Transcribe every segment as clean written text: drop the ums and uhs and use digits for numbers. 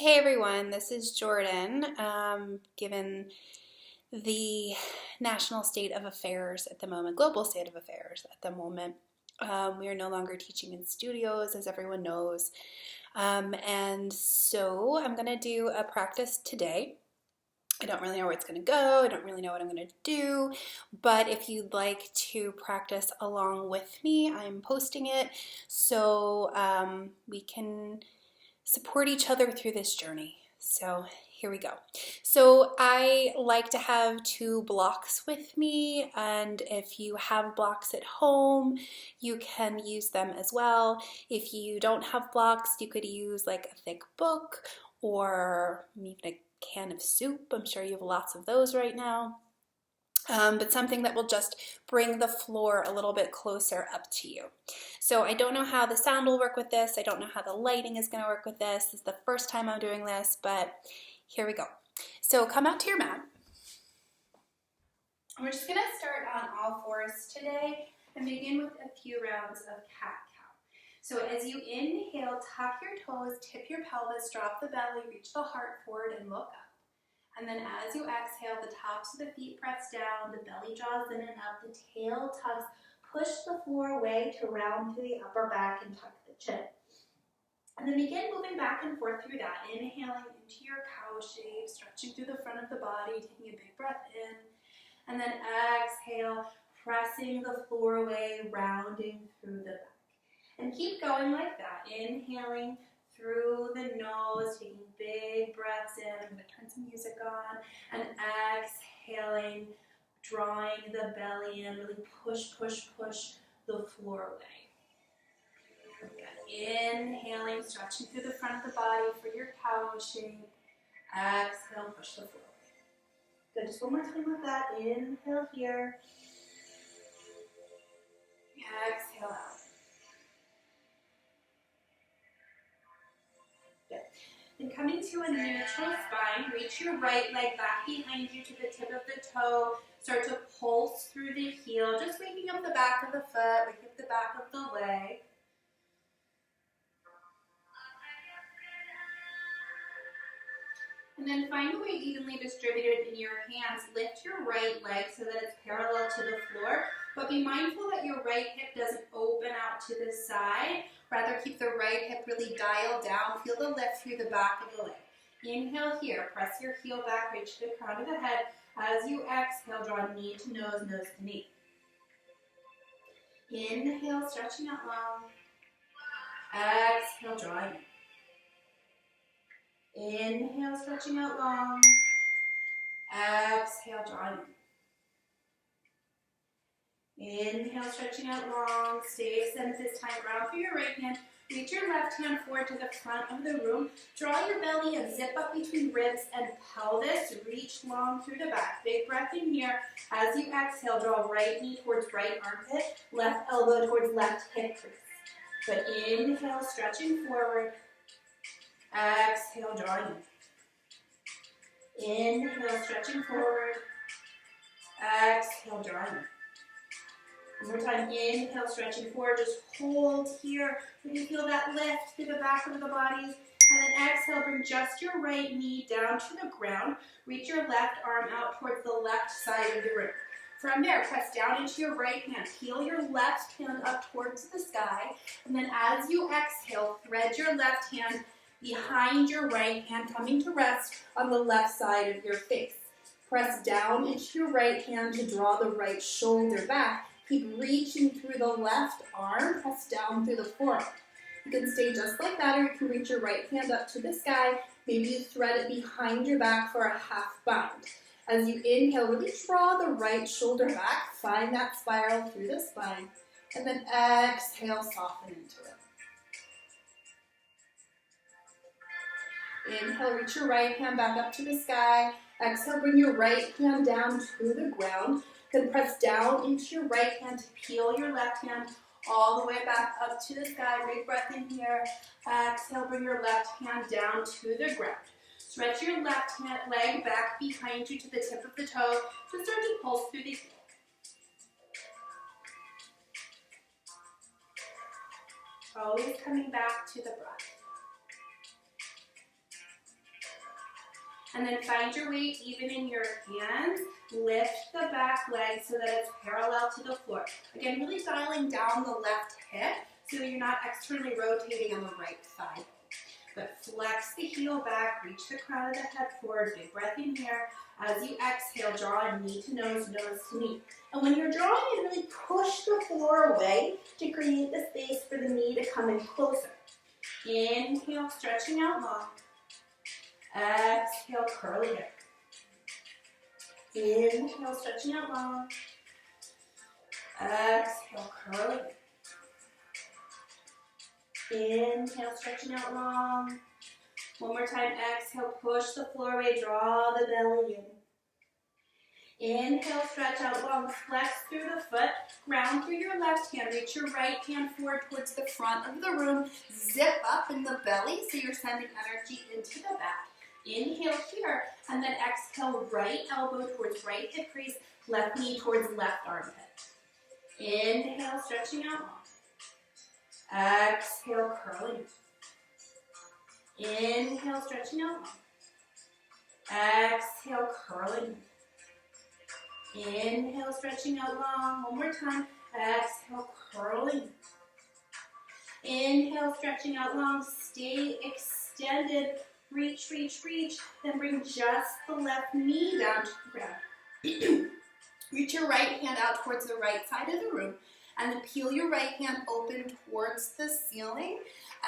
Hey everyone, this is Jordan. Given the national state of affairs at the moment, global state of affairs at the moment, we are no longer teaching in studios, as everyone knows. And so I'm going to do a practice today. I don't really know where it's going to go. I don't really know what I'm going to do. But if you'd like to practice along with me, I'm posting it so we can support each other through this journey. So here we go. So I like to have 2 blocks with me, and if you have blocks at home, you can use them as well. If you don't have blocks, you could use like a thick book or even a can of soup. I'm sure you have lots of those right now. But something that will just bring the floor a little bit closer up to you. So I don't know how the sound will work with this. I don't know how the lighting is going to work with this. This is the first time I'm doing this, but here we go. So come out to your mat. We're just going to start on all fours today and begin with a few rounds of cat-cow. So as you inhale, tuck your toes, tip your pelvis, drop the belly, reach the heart forward, and look up. And then as you exhale, the tops of the feet press down, the belly draws in and up, the tail tucks, push the floor away to round through the upper back and tuck the chin. And then begin moving back and forth through that, inhaling into your cow shape, stretching through the front of the body, taking a big breath in, and then exhale, pressing the floor away, rounding through the back. And keep going like that, inhaling through the nose, taking big breaths in. I'm going to turn some music on. And exhaling, drawing the belly in. Really push, push, push the floor away. Inhaling, stretching through the front of the body for your cow shape. Exhale, push the floor away. Good, just one more time with that. Inhale here. Exhale out. And coming to a neutral spine, reach your right leg back behind you to the tip of the toe. Start to pulse through the heel, just waking up the back of the foot, waking up the back of the leg. And then find a way evenly distributed in your hands. Lift your right leg so that it's parallel to the floor, but be mindful that your right hip doesn't open out to the side. Rather, keep the right hip really dialed down. Feel the lift through the back of the leg. Inhale here. Press your heel back, reach to the crown of the head. As you exhale, draw knee to nose, nose to knee. Inhale, stretching out long. Exhale, drawing in. Inhale, stretching out long. Exhale, drawing in. Inhale, stretching out long. Stay extended this time. Ground through your right hand. Reach your left hand forward to the front of the room. Draw your belly and zip up between ribs and pelvis. Reach long through the back. Big breath in here. As you exhale, draw right knee towards right armpit. Left elbow towards left hip crease. But inhale, stretching forward. Exhale, drawing in. Inhale, stretching forward. Exhale, drawing in. One more time, inhale, stretching forward, just hold here. Really feel that lift through the back of the body. And then exhale, bring just your right knee down to the ground. Reach your left arm out towards the left side of the room. From there, press down into your right hand. Peel your left hand up towards the sky. And then as you exhale, thread your left hand behind your right hand, coming to rest on the left side of your face. Press down into your right hand to draw the right shoulder back. Keep reaching through the left arm, press down through the forearm. You can stay just like that, or you can reach your right hand up to the sky. Maybe you thread it behind your back for a half bind. As you inhale, really draw the right shoulder back. Find that spiral through the spine. And then exhale, soften into it. Inhale, reach your right hand back up to the sky. Exhale, bring your right hand down to the ground. Then press down into your right hand to peel your left hand all the way back up to the sky. Big breath in here. Exhale, bring your left hand down to the ground. Stretch your left hand leg back behind you to the tip of the toe to start to pulse through the heel. Always coming back to the breath. And then find your weight even in your hands. Lift the back leg so that it's parallel to the floor. Again, really dialing down the left hip so that you're not externally rotating on the right side. But flex the heel back, reach the crown of the head forward, big breath in here. As you exhale, draw a knee to nose, nose to knee. And when you're drawing, you really push the floor away to create the space for the knee to come in closer. Inhale, stretching out long. Exhale, curling it. Inhale, stretching out long. Exhale, curling it. Inhale, stretching out long. One more time, exhale, push the floor away, draw the belly in. Inhale, stretch out long, flex through the foot, ground through your left hand, reach your right hand forward towards the front of the room, zip up in the belly so you're sending energy into the back. Inhale here, and then exhale, right elbow towards right hip crease, left knee towards left armpit. Inhale, stretching out long. Exhale, curling. Inhale, stretching out long. Exhale, curling. Inhale, stretching out long. One more time. Exhale, curling. Inhale, stretching out long. Stay extended. Reach, reach, reach. Then bring just the left knee down to the ground. Reach your right hand out towards the right side of the room. And then peel your right hand open towards the ceiling.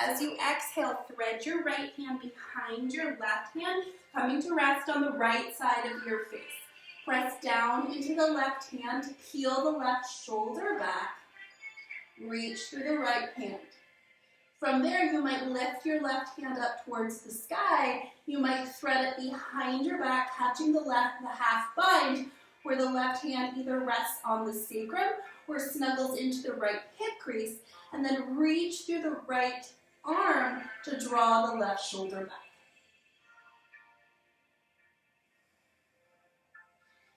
As you exhale, thread your right hand behind your left hand, coming to rest on the right side of your face. Press down into the left hand, peel the left shoulder back. Reach through the right hand. From there, you might lift your left hand up towards the sky. You might thread it behind your back, catching the half bind, where the left hand either rests on the sacrum or snuggles into the right hip crease, and then reach through the right arm to draw the left shoulder back.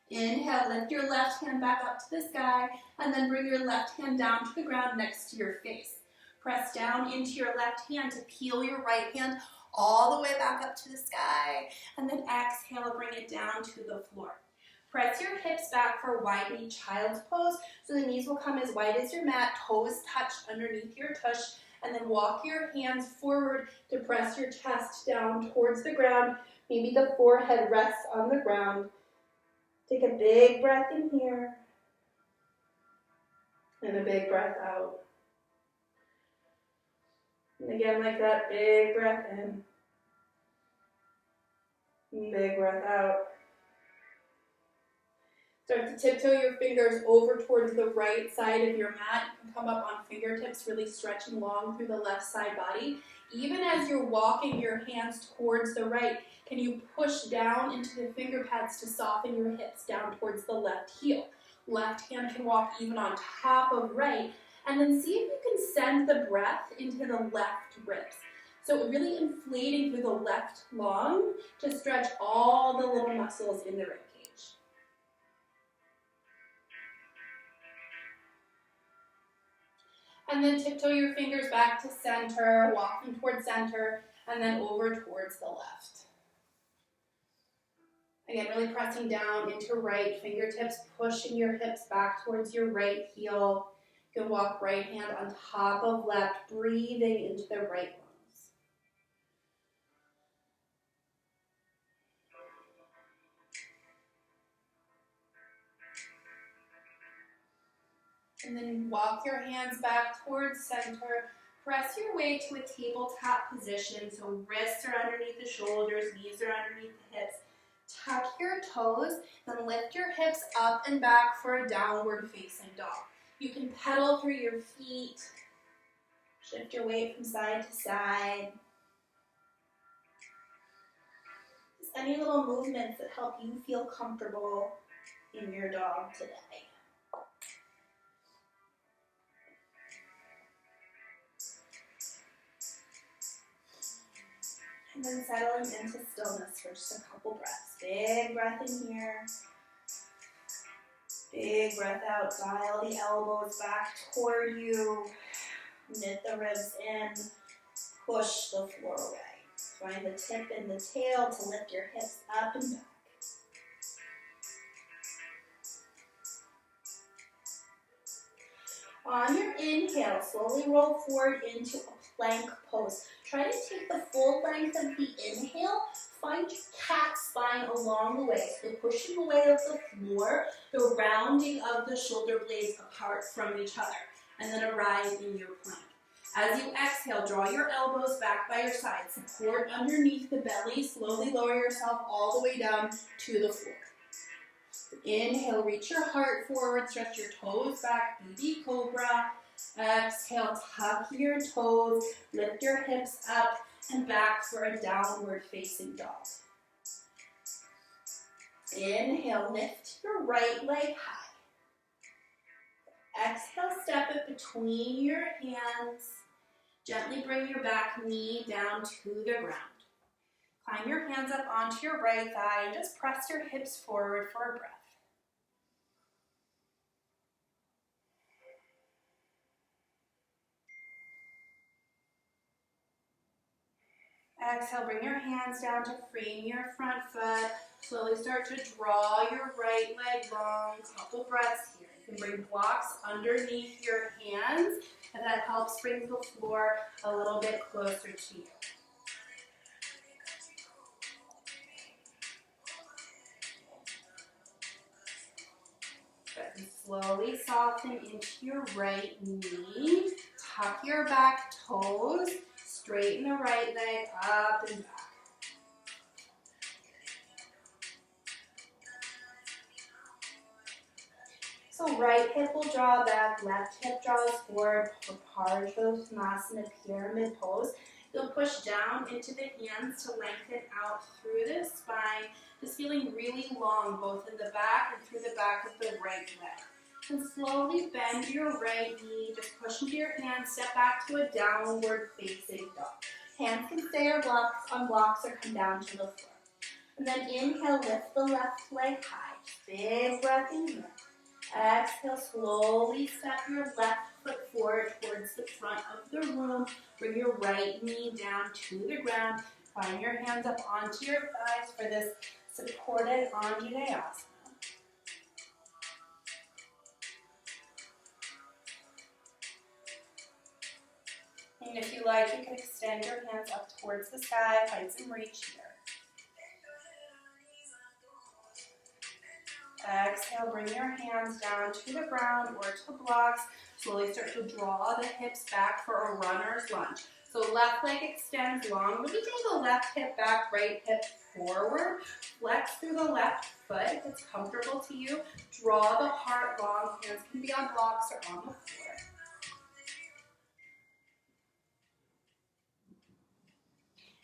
Inhale, lift your left hand back up to the sky, and then bring your left hand down to the ground next to your face. Press down into your left hand to peel your right hand all the way back up to the sky, and then exhale, bring it down to the floor. Press your hips back for wide knee child's pose, so the knees will come as wide as your mat, toes touch underneath your tush, and then walk your hands forward to press your chest down towards the ground. Maybe the forehead rests on the ground. Take a big breath in here, and a big breath out. And again, like that, big breath in, big breath out. Start to tiptoe your fingers over towards the right side of your mat. You can come up on fingertips, really stretching long through the left side body. Even as you're walking your hands towards the right, can you push down into the finger pads to soften your hips down towards the left heel? Left hand can walk even on top of right. And then see if you can send the breath into the left ribs. So really inflating through the left lung to stretch all the little muscles in the rib cage. And then tiptoe your fingers back to center, walking towards center, and then over towards the left. Again, really pressing down into right fingertips, pushing your hips back towards your right heel. You can walk right hand on top of left, breathing into the right lungs. And then walk your hands back towards center. Press your way to a tabletop position. So wrists are underneath the shoulders, knees are underneath the hips. Tuck your toes, then lift your hips up and back for a downward facing dog. You can pedal through your feet. Shift your weight from side to side. Just any little movements that help you feel comfortable in your dog today. And then settling into stillness for just a couple breaths. Big breath in here. Big breath out. Dial the elbows back toward you. Knit the ribs in. Push the floor away. Find the tip and the tail to lift your hips up and back. On your inhale, slowly roll forward into a plank pose. Try to take the full length of the inhale. Find your cat spine along the way. So the pushing away of the floor, the rounding of the shoulder blades apart from each other, and then arrive in your plank. As you exhale, draw your elbows back by your side. Support underneath the belly. Slowly lower yourself all the way down to the floor. Inhale, reach your heart forward, stretch your toes back, baby cobra. Exhale, tuck your toes, lift your hips up and back for a downward facing dog. Inhale, lift your right leg high. Exhale, step it between your hands. Gently bring your back knee down to the ground. Climb your hands up onto your right thigh and just press your hips forward for a breath. Exhale, bring your hands down to frame your front foot. Slowly start to draw your right leg long. Couple breaths here. You can bring blocks underneath your hands, and that helps bring the floor a little bit closer to you. Good. Slowly soften into your right knee. Tuck your back toes. Straighten the right leg up and back. So right hip will draw back, left hip draws forward for Parsvottanasana, pyramid pose. You'll push down into the hands to lengthen out through the spine, just feeling really long both in the back and through the back of the right leg. And slowly bend your right knee, just push into your hands, step back to a downward facing dog. Hands can stay on blocks or come down to the floor. And then inhale, lift the left leg high. Big breath in here. Exhale, slowly step your left foot forward towards the front of the room. Bring your right knee down to the ground. Find your hands up onto your thighs for this supported Anjaneyasana. And if you like, you can extend your hands up towards the sky, find some reach here. Exhale, bring your hands down to the ground or to blocks. Slowly start to draw the hips back for a runner's lunge. So left leg extends long. Really draw the left hip back, right hip forward. Flex through the left foot if it's comfortable to you. Draw the heart long. Hands can be on blocks or on the floor.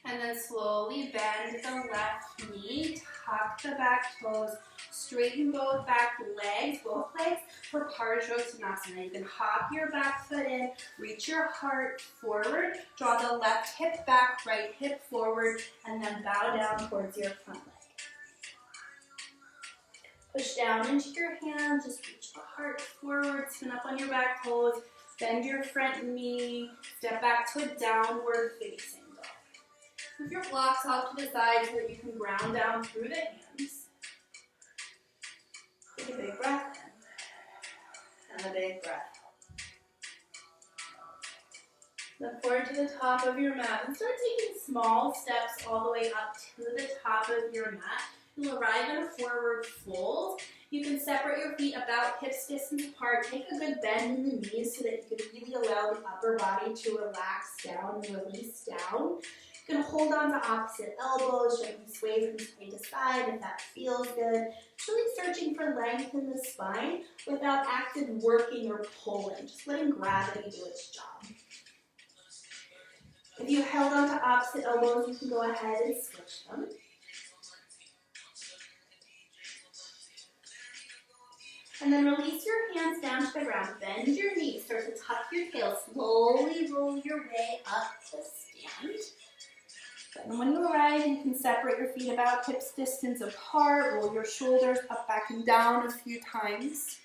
And then slowly bend the left knee, tuck the back toes, straighten both back legs, both legs for Parsvottanasana. You can hop your back foot in, reach your heart forward, draw the left hip back, right hip forward, and then bow down towards your front leg. Push down into your hands, just reach the heart forward, spin up on your back toes, bend your front knee, step back to a downward facing. Move your blocks off to the side so that you can ground down through the hands. Take a big breath in, and a big breath. Look forward to the top of your mat and start taking small steps all the way up to the top of your mat. You'll arrive in a forward fold. You can separate your feet about hips distance apart. Take a good bend in the knees so that you can really allow the upper body to relax down and release down. You can hold on to opposite elbows, gently sway from side to side if that feels good. Really searching for length in the spine without active working or pulling, just letting gravity do its job. If you held on to opposite elbows, you can go ahead and switch them. And then release your hands down to the ground. Bend your knees, start to tuck your tail. Slowly roll your way up to stand. And when you arrive, you can separate your feet about hips distance apart. Roll your shoulders up, back, and down a few times.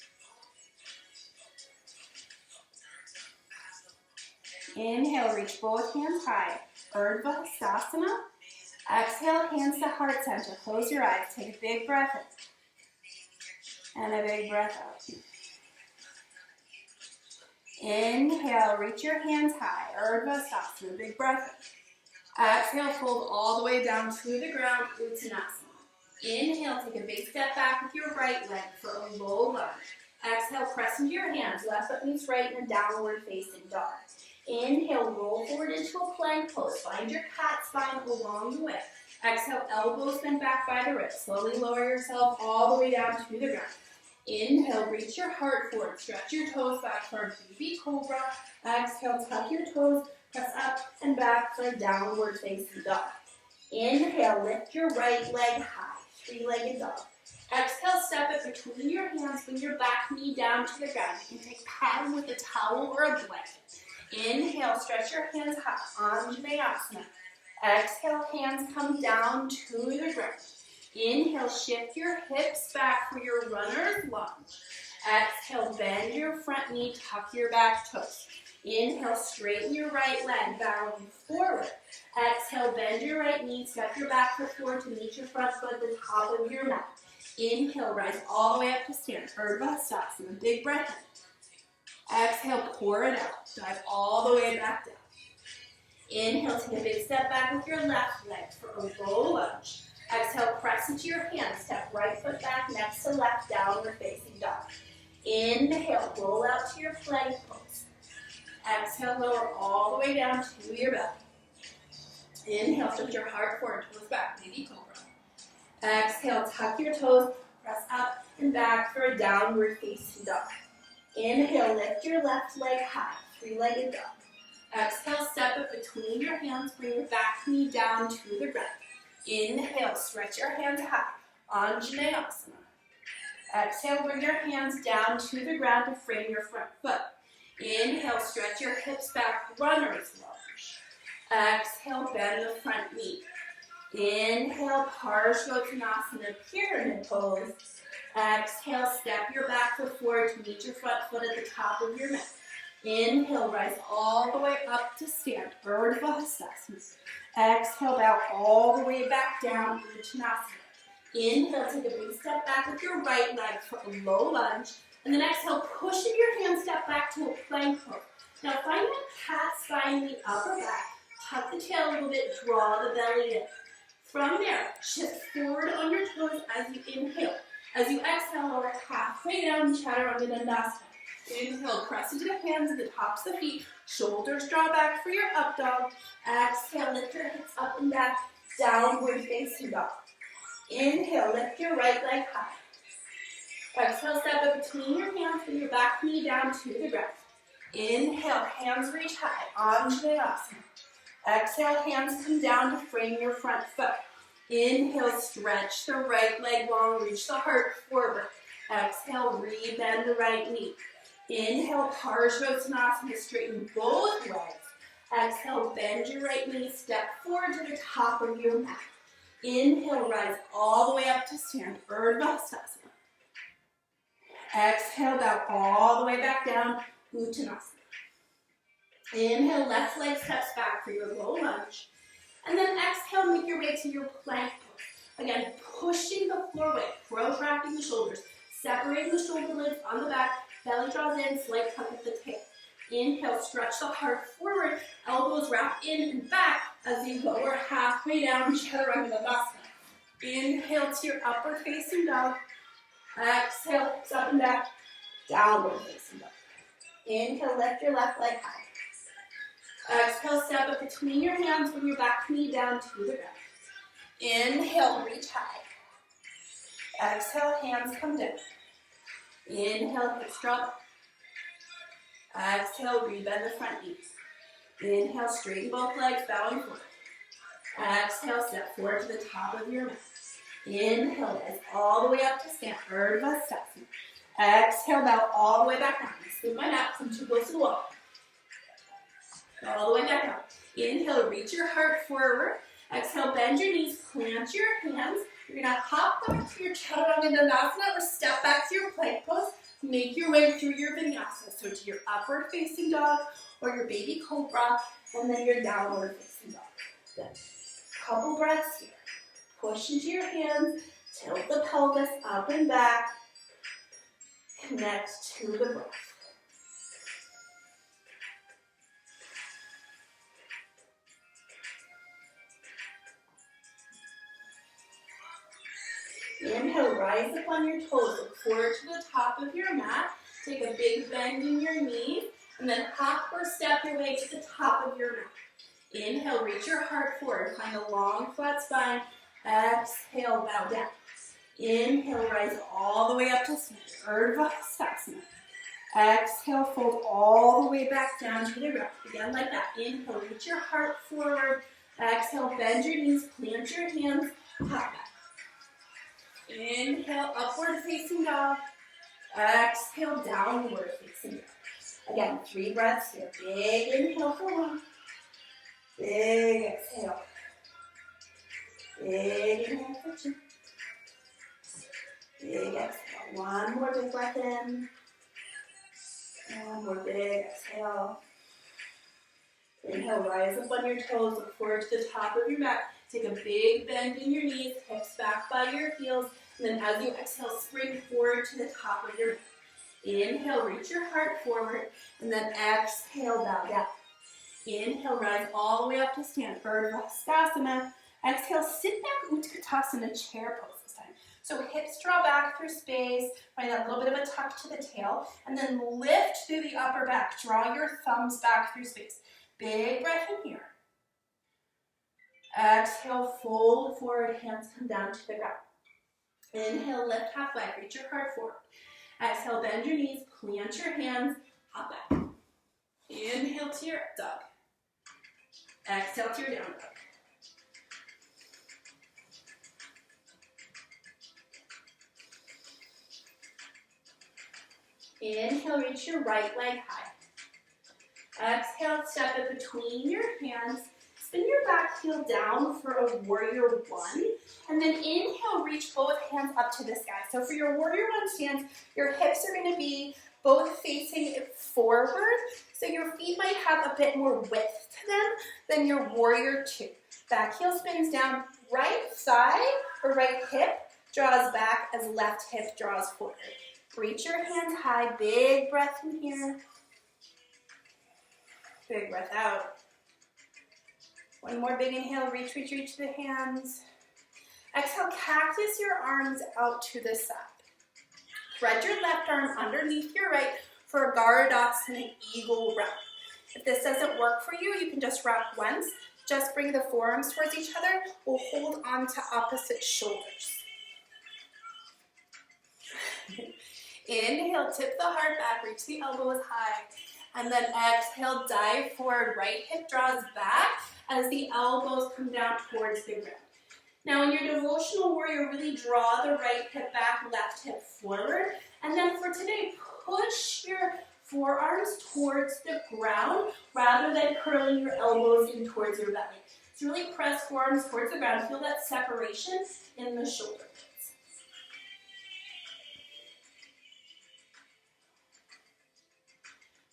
Inhale, reach both hands high. Urdhva Hastasana. Exhale, hands to heart center. Close your eyes. Take a big breath in. And a big breath out. Inhale, reach your hands high. Urdhva Sthasana, big breath in. Exhale, fold all the way down to the ground, Uttanasana. Inhale, take a big step back with your right leg for a low lunge. Exhale, press into your hands, left foot meets right in a downward facing dog. Inhale, roll forward into a plank pose. Find your cat spine along the way. Exhale, elbows bend back by the wrist. Slowly lower yourself all the way down to the ground. Inhale, reach your heart forward. Stretch your toes back for a baby cobra. Exhale, tuck your toes, press up and back for a downward facing dog. Inhale, lift your right leg high, three-legged dog. Exhale, step it between your hands, bring your back knee down to the ground. You can take padding with a towel or a blanket. Inhale, stretch your hands high, Anjaneyasana. Exhale, hands come down to the ground. Inhale, shift your hips back for your runner's lunge. Exhale, bend your front knee, tuck your back toes. Inhale, straighten your right leg, bowing forward. Exhale, bend your right knee, step your back foot forward to meet your front foot at the top of your mat. Inhale, rise all the way up to stand. Urdhva Sthasana, big breath in. Exhale, pour it out. Dive all the way back down. Inhale, take a big step back with your left leg for a low lunge. Exhale, press into your hands. Step right foot back next to left, downward facing dog. Inhale, roll out to your plank pose. Exhale, lower all the way down to your belly. Inhale, lift your heart forward, toes back, baby cobra. Exhale, tuck your toes, press up and back for a downward facing dog. Inhale, lift your left leg high, three-legged dog. Exhale, step it between your hands, bring your back knee down to the ground. Inhale, stretch your hands high, Anjaneyasana. Exhale, bring your hands down to the ground to frame your front foot. Inhale, stretch your hips back, runner's lunge. Exhale, bend the front knee. Inhale, Parsvottanasana, pyramid pose. Exhale, step your back foot forward to meet your front foot at the top of your mat. Inhale, rise all the way up to stand, Urdhva Sthasana. Exhale, bow all the way back down, Uttanasana. Inhale, take a big step back with your right leg for a low lunge. And then exhale, push in your hand, step back to a plank pose. Now find that cat spine in the upper back. Tuck the tail a little bit, draw the belly in. From there, shift forward on your toes as you inhale. As you exhale, lower halfway down, Chaturanga Dandasana. Inhale, press into the hands at the tops of the feet. Shoulders draw back for your up dog. Exhale, lift your hips up and back, downward facing dog. Inhale, lift your right leg high. Exhale, step up between your hands, bring your back knee down to the ground. Inhale, hands reach high, Anjaneyasana. Exhale, hands come down to frame your front foot. Inhale, stretch the right leg long, reach the heart forward. Exhale, re-bend the right knee. Inhale, Parsvottanasana, straighten both legs. Exhale, bend your right knee, step forward to the top of your mat. Inhale, rise all the way up to stand, Urdhva Sthasana. Exhale, bow all the way back down, Uttanasana. Inhale, left leg steps back for your low lunge. And then exhale, make your way to your plank pose. Again, pushing the floor away, protracting the shoulders, separating the shoulder blades on the back, belly draws in, slight tuck at the tail. Inhale, stretch the heart forward, elbows wrap in and back as you lower halfway down, Chaturanga Dandasana. Inhale to your upward facing dog. Exhale, hips up and back, downward facing dog. Inhale, lift your left leg high. Exhale, step up between your hands, bring your back knee down to the ground. Inhale, reach high. Exhale, hands come down. Inhale, hips drop. Exhale, rebend the front knee. Inhale, straighten both legs, bowing forward. Exhale, step forward to the top of your mat. Inhale, rise all the way up to stand, Urdhva Sthasana. Exhale, bow all the way back down. Scoot my mat, come too close to the wall. All the way back down. Inhale, reach your heart forward. Exhale, bend your knees, plant your hands. You're gonna hop back to your Chaturanga Dandasana or step back to your plank pose. Make your way through your vinyasa. So to your upward facing dog or your baby cobra, and then your downward facing dog. Good. couple breaths here. Push into your hands, tilt the pelvis up and back, connect to the breath. Inhale, rise up on your toes, look forward to the top of your mat. Take a big bend in your knees, and then hop or step your way to the top of your mat. Inhale, reach your heart forward, find a long, flat spine. Exhale, bow down. Inhale, rise all the way up to Urdhva Hastasana. Exhale, fold all the way back down to the ground. Again, like that. Inhale, reach your heart forward. Exhale, bend your knees, plant your hands, hop back. Inhale, upward facing dog. Exhale, downward facing dog. Again, 3 breaths here. Big inhale for 1. Big exhale. Big inhale for 2. Big exhale. 1 more big breath in. 1 more big exhale. Inhale, rise up on your toes, look forward to the top of your mat. Take a big bend in your knees, hips back by your heels, and then as you exhale, spring forward to the top of your mat. Inhale, reach your heart forward, and then exhale, bow down. Inhale, rise all the way up to stand, Urdhva Hastasana. Exhale, sit back, Utkatasana, chair pose this time. So hips draw back through space, find that little bit of a tuck to the tail, and then lift through the upper back. Draw your thumbs back through space. Big breath in here. Exhale, fold forward, hands come down to the ground. Inhale, lift halfway, reach your heart forward. Exhale, bend your knees, plant your hands, hop back. Inhale to your up dog. Exhale to your down dog. Inhale, reach your right leg high. Exhale, step it between your hands. Spin your back heel down for a warrior 1. And then inhale, reach both hands up to the sky. So for your warrior 1 stance, your hips are going to be both facing forward. So your feet might have a bit more width to them than your warrior 2. Back heel spins down, right thigh or right hip draws back as left hip draws forward. Reach your hands high, big breath in here. Big breath out. 1 more big inhale, reach to the hands. Exhale, cactus your arms out to the side. Thread your left arm underneath your right for a Garudasana eagle wrap. If this doesn't work for you, you can just wrap once. Just bring the forearms towards each other. We'll hold on to opposite shoulders. Inhale, tip the heart back, reach the elbows high. And then exhale, dive forward, right hip draws back as the elbows come down towards the ground. Now in your devotional warrior, really draw the right hip back, left hip forward. And then for today, push your forearms towards the ground rather than curling your elbows in towards your belly. So really press forearms towards the ground. Feel that separation in the shoulder blades.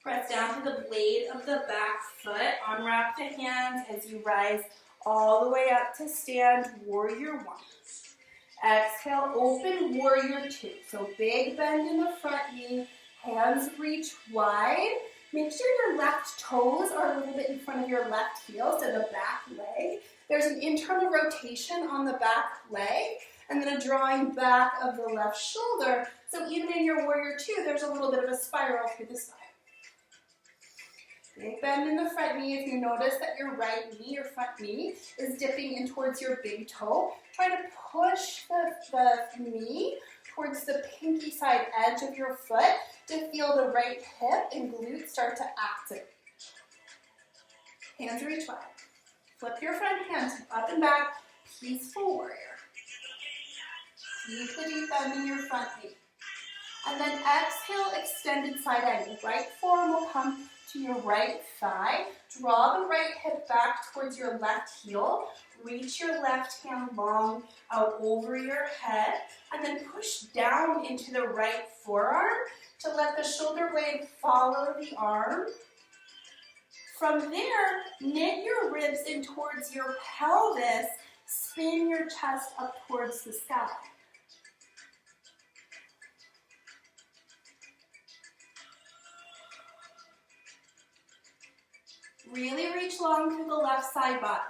Press down to the blade of the back foot. Unwrap the hands as you rise all the way up to stand, warrior 1. Exhale, open, warrior 2. So big bend in the front knee, hands reach wide. Make sure your left toes are a little bit in front of your left heel, so the back leg. There's an internal rotation on the back leg, and then a drawing back of the left shoulder. So even in your warrior 2, there's a little bit of a spiral through the spine. Big bend in the front knee. If you notice that your right knee, your front knee, is dipping in towards your big toe, try to push the knee towards the pinky side edge of your foot to feel the right hip and glute start to activate. Hands reach wide. Flip your front hands up and back, peaceful warrior. Keep the deep bend in your front knee. And then exhale, extended side angle. Right forearm will come to your right thigh. Draw the right hip back towards your left heel. Reach your left hand long out over your head. And then push down into the right forearm to let the shoulder blade follow the arm. From there, knit your ribs in towards your pelvis Spin your chest up towards the sky. Really reach long through the left side body.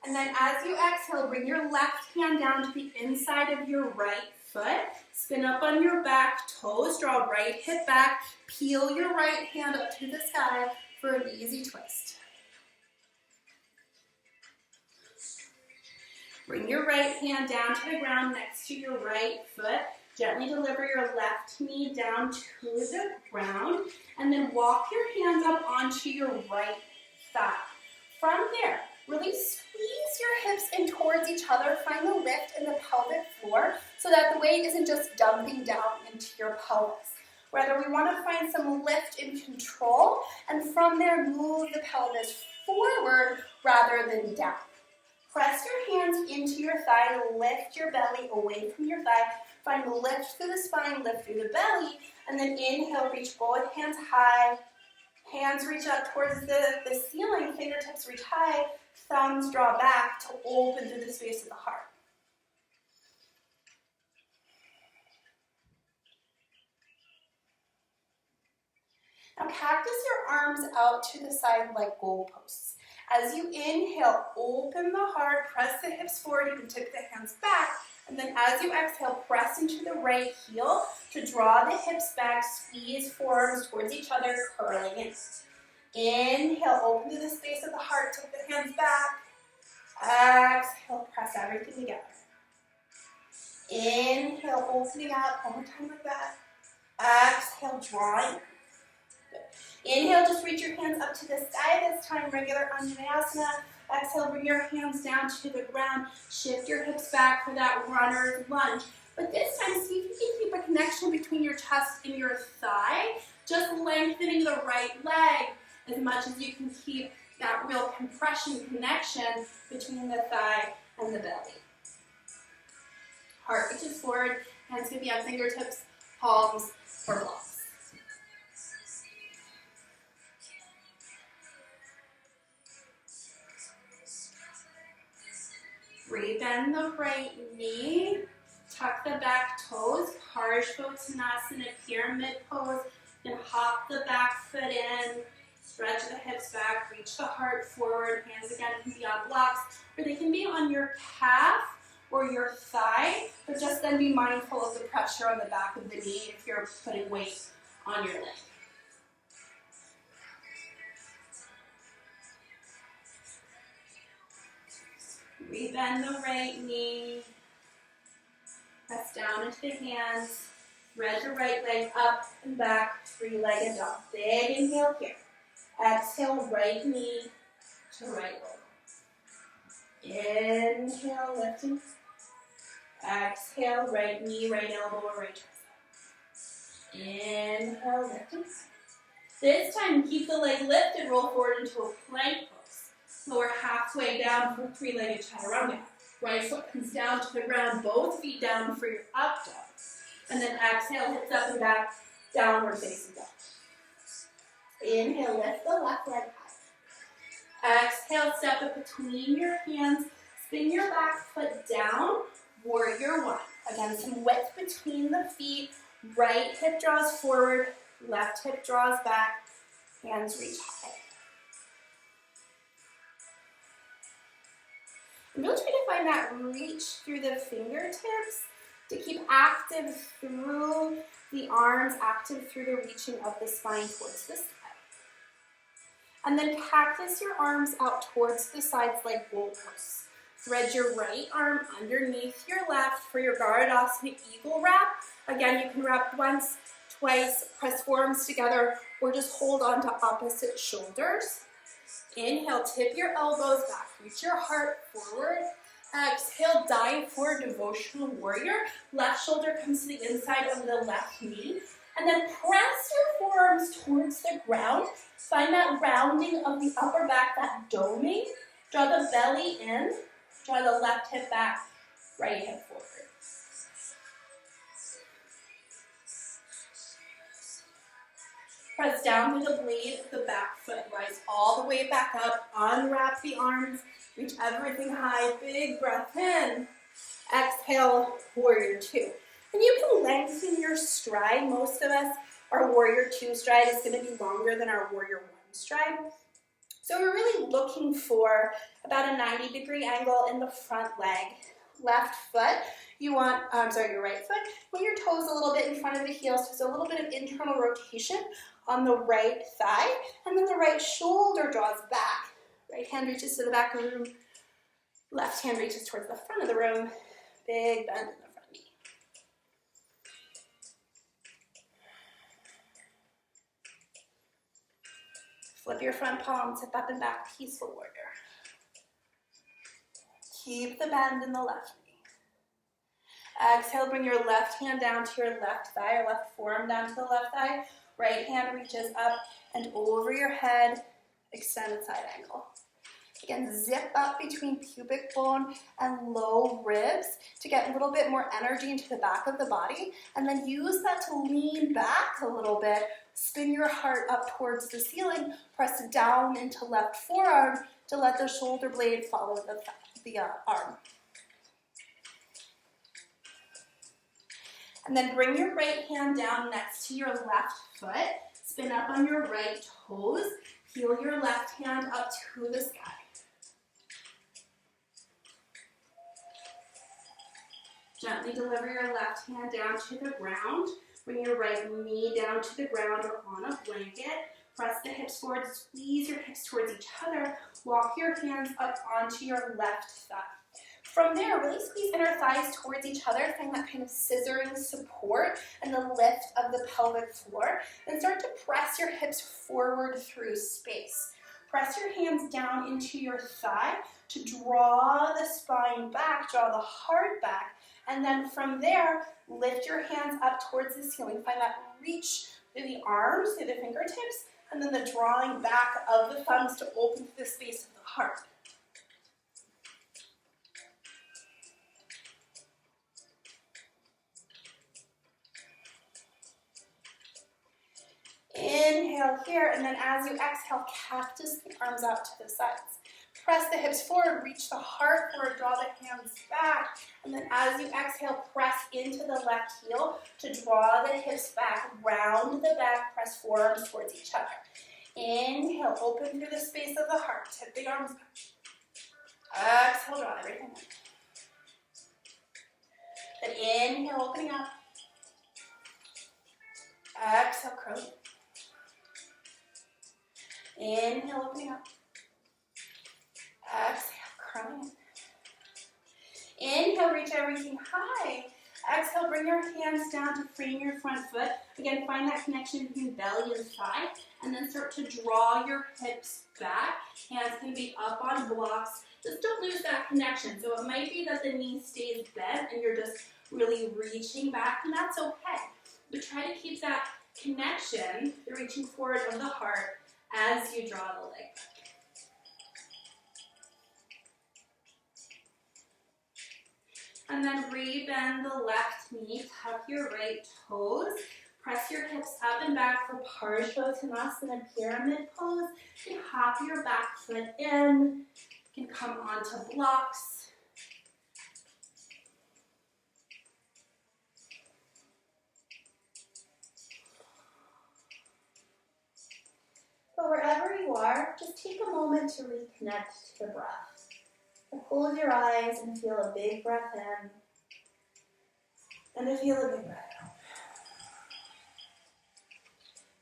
And then as you exhale, bring your left hand down to the inside of your right foot. Spin up on your back, toes draw, right hip back. Peel your right hand up to the sky for an easy twist. Bring your right hand down to the ground next to your right foot. Gently deliver your left knee down to the ground. And then walk your hands up onto your right thigh. From there, really squeeze your hips in towards each other. Find the lift in the pelvic floor so that the weight isn't just dumping down into your pelvis. Rather, we want to find some lift and control, and from there, move the pelvis forward rather than down. Press your hands into your thigh, lift your belly away from your thigh. Find lift through the spine, lift through the belly, and then inhale, reach both hands high. Hands reach up towards the ceiling, fingertips reach high, thumbs draw back to open through the space of the heart. Now cactus your arms out to the side like goalposts. As you inhale, open the heart, press the hips forward, you can tip the hands back, and then as you exhale, press into the right heel to draw the hips back, squeeze forearms towards each other, curling in. Inhale, open to the space of the heart, tip the hands back. Exhale, press everything together. Inhale, opening out, one more time like that. Exhale, drawing. Inhale, just reach your hands up to the sky, this time regular Anjaneyasana. Exhale, bring your hands down to the ground. Shift your hips back for that runner's lunge. But this time, see if you can keep a connection between your chest and your thigh. Just lengthening the right leg as much as you can keep that real compression connection between the thigh and the belly. Heart reaches forward, hands can be on fingertips, palms, or blocks. Rebend the right knee, tuck the back toes, Parsvottanasana, pyramid pose, then hop the back foot in, stretch the hips back, reach the heart forward, hands again can be on blocks, or they can be on your calf or your thigh, but just then be mindful of the pressure on the back of the knee if you're putting weight on your leg. Rebend the right knee, press down into the hands, thread your right leg up and back, three-legged dog. Big inhale here. Exhale, right knee to right leg. Inhale, lifting. Exhale, right knee, right elbow, or right tricep. Inhale, lifting. This time, keep the leg lifted, roll forward into a plank pose. Lower halfway down for three-legged chaturanga. Right foot comes down to the ground, both feet down for your up dog. And then exhale, hips up and back, downward facing dog. Inhale, lift the left leg high. Exhale, step up between your hands, spin your back foot down, warrior one. Again, some width between the feet, right hip draws forward, left hip draws back, hands reach high. And really try to find that reach through the fingertips to keep active through the arms, active through the reaching of the spine towards the side. And then cactus your arms out towards the sides like goalposts. Thread your right arm underneath your left for your Garudasana Eagle Wrap. Again, you can wrap once, twice, press forearms together, or just hold on to opposite shoulders. Inhale, tip your elbows back, reach your heart forward. Exhale, dive for devotional warrior. Left shoulder comes to the inside of the left knee. And then press your forearms towards the ground. Find that rounding of the upper back, that doming. Draw the belly in. Draw the left hip back, right hip forward. Press down through the blade of the back foot. Rise all the way back up. Unwrap the arms. Reach everything high. Big breath in. Exhale, warrior two. And you can lengthen your stride. Most of us, our warrior two stride is going to be longer than our warrior one stride. So we're really looking for about a 90-degree angle in the front leg. Left foot, your right foot. Put your toes a little bit in front of the heels, so a little bit of internal rotation on the right thigh, and then the right shoulder draws back. Right hand reaches to the back of the room. Left hand reaches towards the front of the room. Big bend in the front knee. Flip your front palms, hip up and back, peaceful warrior. Keep the bend in the left knee. Exhale, bring your left hand down to your left thigh, or left forearm down to the left thigh. Right hand reaches up and over your head, extended side angle. Again, zip up between pubic bone and low ribs to get a little bit more energy into the back of the body, and then use that to lean back a little bit. Spin your heart up towards the ceiling, press down into left forearm to let the shoulder blade follow the arm. And then bring your right hand down next to your left foot. Spin up on your right toes. Heel your left hand up to the sky. Gently deliver your left hand down to the ground. Bring your right knee down to the ground or on a blanket. Press the hips forward, squeeze your hips towards each other. Walk your hands up onto your left thigh. From there, really squeeze inner thighs towards each other, find that kind of scissoring support and the lift of the pelvic floor. Then start to press your hips forward through space. Press your hands down into your thigh to draw the spine back, draw the heart back, and then from there, lift your hands up towards the ceiling. Find that reach through the arms, through the fingertips, and then the drawing back of the thumbs to open through the space of the heart. Inhale here, and then as you exhale, cactus the arms out to the sides. Press the hips forward, reach the heart forward, draw the hands back, and then as you exhale, press into the left heel to draw the hips back, round the back, press forearms towards each other. Inhale, open through the space of the heart, tip the arms back. Exhale, draw everything in. Then inhale, opening up. Exhale, curling. Inhale, opening up. Exhale, curling. Inhale, reach everything high. Exhale, bring your hands down to frame your front foot. Again, find that connection between belly and thigh, and then start to draw your hips back. Hands can be up on blocks. Just don't lose that connection. So it might be that the knee stays bent and you're just really reaching back, and that's okay. But try to keep that connection, the reaching forward of the heart, as you draw the leg back. And then rebend the left knee, tuck your right toes, press your hips up and back for Parsvottanasana, pyramid pose. You can hop your back foot in, you can come onto blocks. But wherever you are, just take a moment to reconnect to the breath. So close your eyes and feel a big breath in, and to feel a big breath out.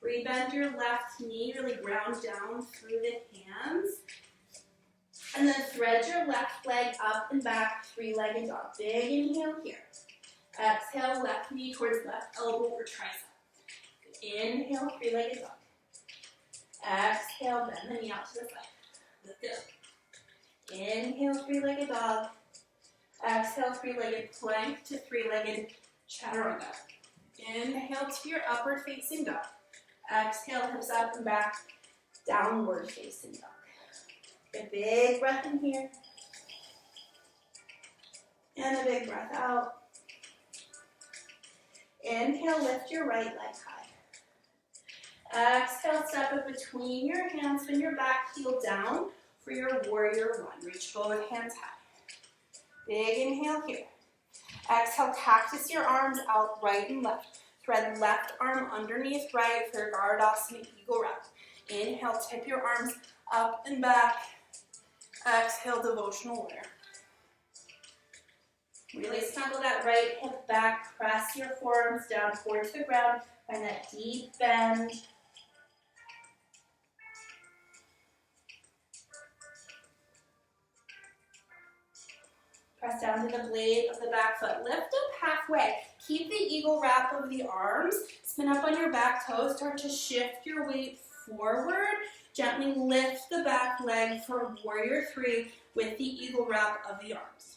Rebend your left knee, really ground down through the hands. And then thread your left leg up and back, three-legged dog. Big inhale here. Exhale, left knee towards left elbow or tricep. Inhale, three-legged dog. Exhale, bend the knee out to the side. Lift it up. Inhale, three-legged dog. Exhale, three-legged plank to three-legged chaturanga. Inhale to your upward facing dog. Exhale, hips up and back, downward facing dog. A big breath in here. And a big breath out. Inhale, lift your right leg Exhale, step it between your hands, spin your back heel down for your warrior one. Reach both hands high. Big inhale here. Exhale, cactus your arms out right and left. Thread left arm underneath right for your Garudasana Eagle Wrap. Inhale, tip your arms up and back. Exhale, devotional warrior. Really snuggle that right hip back. Press your forearms down towards the ground. Find that deep bend. Press down to the blade of the back foot. Lift up halfway. Keep the eagle wrap of the arms. Spin up on your back toes. Start to shift your weight forward. Gently lift the back leg for warrior three with the eagle wrap of the arms.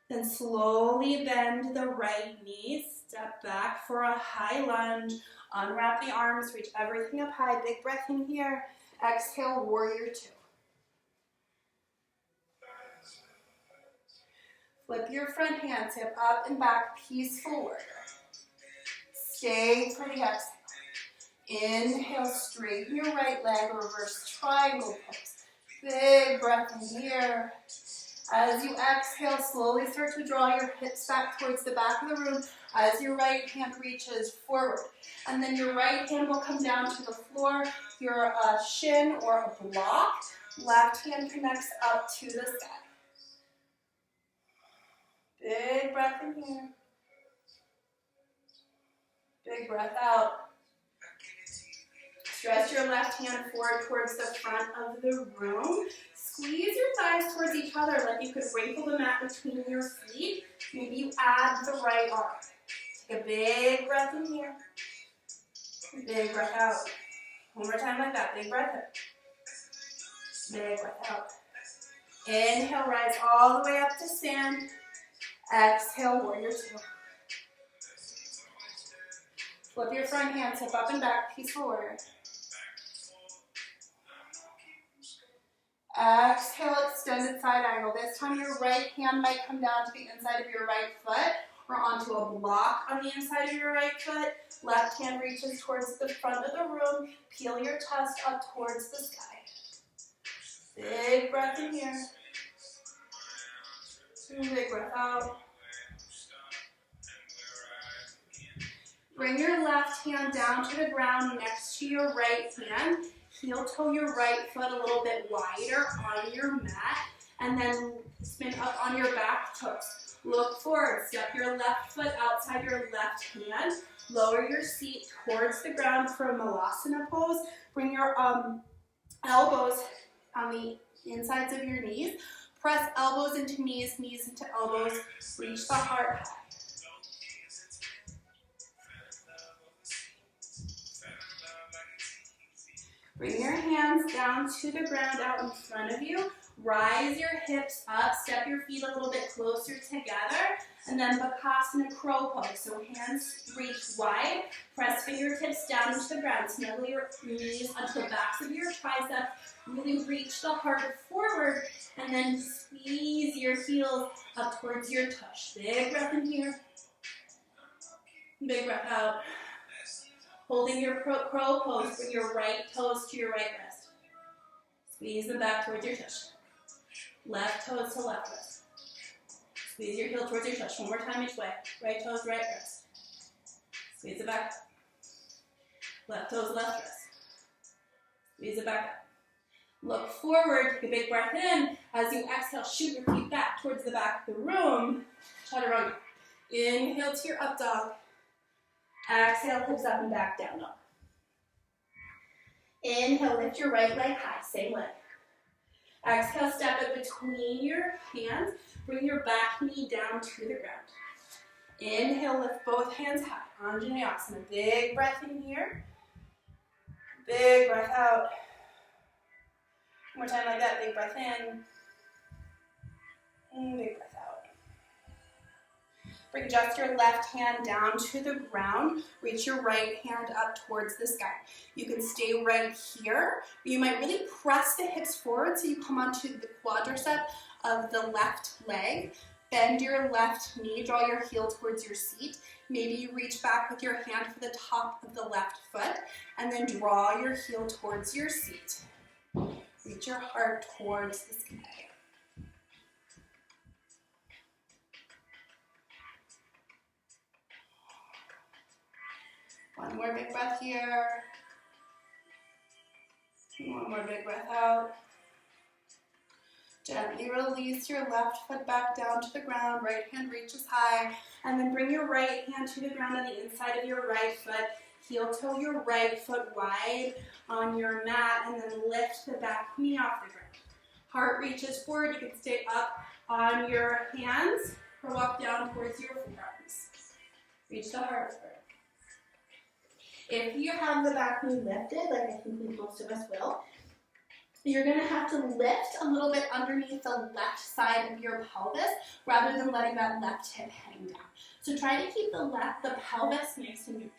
Then slowly bend the right knee. Step back for a high lunge. Unwrap the arms. Reach everything up high. Big breath in here. Exhale, warrior two. Flip your front hand, tip up and back, peaceful warrior. Stay for the exhale. Inhale, straighten your right leg, reverse triangle pose. Big breath in here. As you exhale, slowly start to draw your hips back towards the back of the room as your right hand reaches forward. And then your right hand will come down to the floor, your shin or a block. Left hand connects up to the sky. Big breath in here. Big breath out. Stretch your left hand forward towards the front of the room. Squeeze your thighs towards each other like you could wrinkle the mat between your feet. Maybe you add the right arm. Take a big breath in here. Big breath out. One more time like that. Big breath in. Big breath out. Inhale, rise all the way up to stand. Exhale, warrior two. Flip your front hand, tip up and back, peaceful warrior. Exhale, extended side angle. This time your right hand might come down to the inside of your right foot or onto a block on the inside of your right foot. Left hand reaches towards the front of the room. Peel your chest up towards the sky. Big breath in here. Big breath out. Bring your left hand down to the ground next to your right hand. Heel toe your right foot a little bit wider on your mat. And then spin up on your back toes. Look forward. Step your left foot outside your left hand. Lower your seat towards the ground for a Malasana pose. Bring your elbows on the insides of your knees. Press elbows into knees, knees into elbows. Reach the heart high. Bring your hands down to the ground out in front of you. Rise your hips up. Step your feet a little bit closer together. And then Bakasana crow pose. So hands reach wide. Press fingertips down into the ground. Snuggle your knees onto the backs of your triceps. Really reach the heart forward. And then squeeze your heels up towards your tush. Big breath in here. Big breath out. Holding your crow pose, bring your right toes to your right wrist. Squeeze them back towards your tush. Left toes to left wrist. Squeeze your heel towards your tush. One more time each way. Right toes, right wrist. Squeeze it back up. Left toes, left wrist. Squeeze it back up. Look forward, take a big breath in. As you exhale, shoot your feet back towards the back of the room. Chaturanga. Inhale to your up dog. Exhale, hips up and back, down dog. Inhale, lift your right leg high, same leg. Exhale, step it between your hands. Bring your back knee down to the ground. Inhale, lift both hands high. Anjaneyasana. Big breath in here. Big breath out. One more time like that. Big breath in. And big breath out. Bring just your left hand down to the ground. Reach your right hand up towards the sky. You can stay right here. You might really press the hips forward so you come onto the quadricep of the left leg. Bend your left knee, draw your heel towards your seat. Maybe you reach back with your hand for the top of the left foot, and then draw your heel towards your seat. Reach your heart towards the sky. One more big breath here. One more big breath out. Gently release your left foot back down to the ground. Right hand reaches high. And then bring your right hand to the ground on the inside of your right foot. Heel toe your right foot wide on your mat. And then lift the back knee off the ground. Heart reaches forward. You can stay up on your hands or walk down towards your forearms. Reach the heart first. If you have the back knee lifted, like I think most of us will, you're going to have to lift a little bit underneath the left side of your pelvis rather than letting that left hip hang down. So try to keep the pelvis nice and neutral.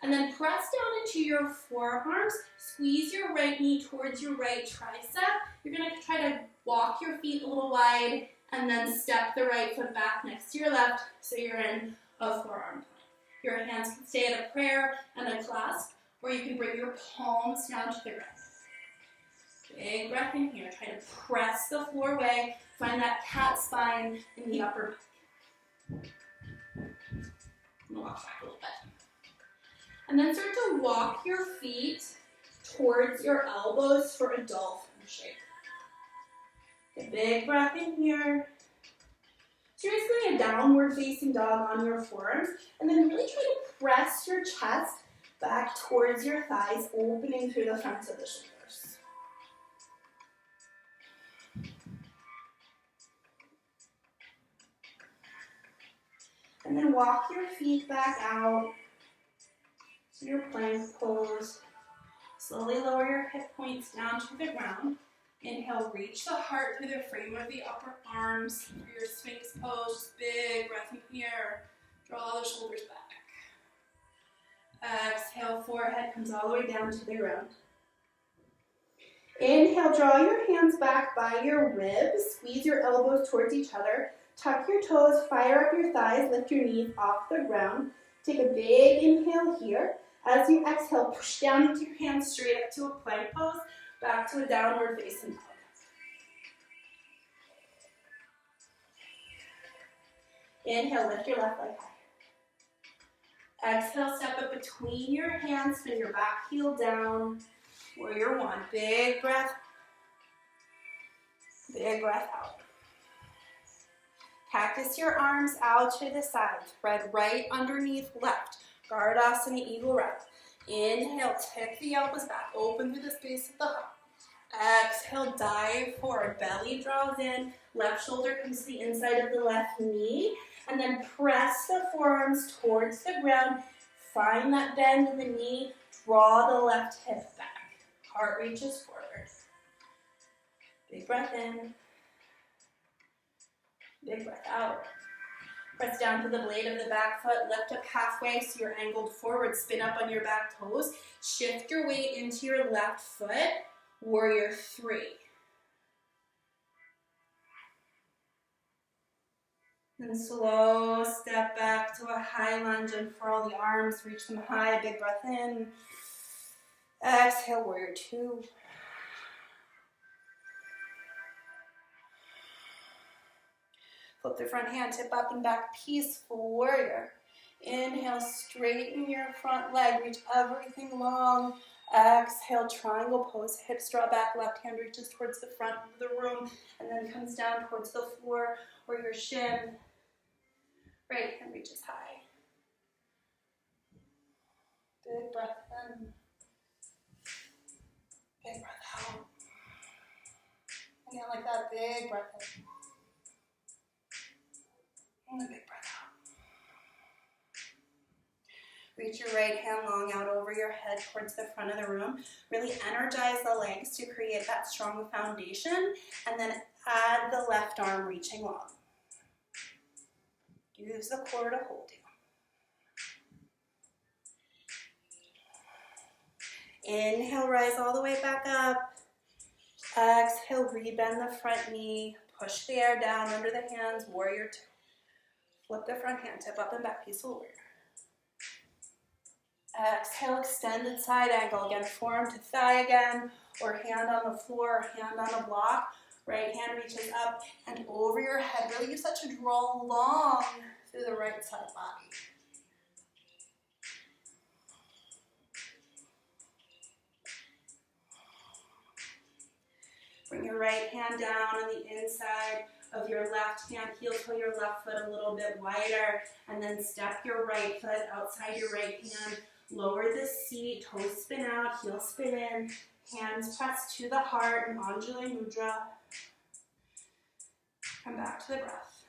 And then press down into your forearms. Squeeze your right knee towards your right tricep. You're going to try to walk your feet a little wide and then step the right foot back next to your left so you're in a forearm plank. Your hands can stay at a prayer and a clasp, or you can bring your palms down to the ground. Big breath in here. Try to press the floor away. Find that cat spine in the upper back. Walk back a little bit. And then start to walk your feet towards your elbows for a dolphin shape. A big breath in here. So you're basically a downward facing dog on your forearms, and then really try to press your chest back towards your thighs, opening through the fronts of the shoulders. And then walk your feet back out to your plank pose. Slowly lower your hip points down to the ground. Inhale, reach the heart through the frame of the upper arms for your Sphinx pose. Big breath in here. Draw the shoulders back. Exhale, forehead comes all the way down to the ground. Inhale, draw your hands back by your ribs. Squeeze your elbows towards each other. Tuck your toes, fire up your thighs, lift your knees off the ground. Take a big inhale here. As you exhale, push down with your hands straight up to a plank pose. Back to a downward facing dog. Inhale, lift your left leg high. Exhale, step up between your hands, spin your back heel down. Warrior one. Big breath. Big breath out. Cactus your arms out to the side. Thread right underneath left. Gardasana Eagle Wrap. Inhale, tick the elbows back. Open through the space of the heart. Exhale, dive forward. Belly draws in. Left shoulder comes to the inside of the left knee. And then press the forearms towards the ground. Find that bend in the knee. Draw the left hip back. Heart reaches forward. Big breath in. Big breath out. Press down to the blade of the back foot. Lift up halfway so you're angled forward. Spin up on your back toes. Shift your weight into your left foot. Warrior three. And slow step back to a high lunge, unfurl the arms, reach them high, big breath in. Exhale, warrior two. Flip the front hand, tip up and back, peaceful warrior. Inhale, straighten your front leg, reach everything long. Exhale, triangle pose, hips draw back, left hand reaches towards the front of the room, and then comes down towards the floor or your shin. Right hand reaches high. Big breath in. Big breath out. Again, like that, big breath in. And a big breath out. Reach your right hand long out over your head towards the front of the room. Really energize the legs to create that strong foundation, and then add the left arm reaching long. Use the core to hold you. Inhale, rise all the way back up. Exhale, rebend the front knee. Push the air down under the hands, warrior two. Flip the front hand, tip up and back, peaceful warrior. Exhale, extended side angle. Again, forearm to thigh again, or hand on the floor, or hand on a block. Right hand reaches up and over your head. Really use that to draw long through the right side body. Bring your right hand down on the inside of your left hand, heel toe your left foot a little bit wider, and then step your right foot outside your right hand. Lower the seat, toes spin out, heel spin in, hands press to the heart in Anjali Mudra. Come back to the breath.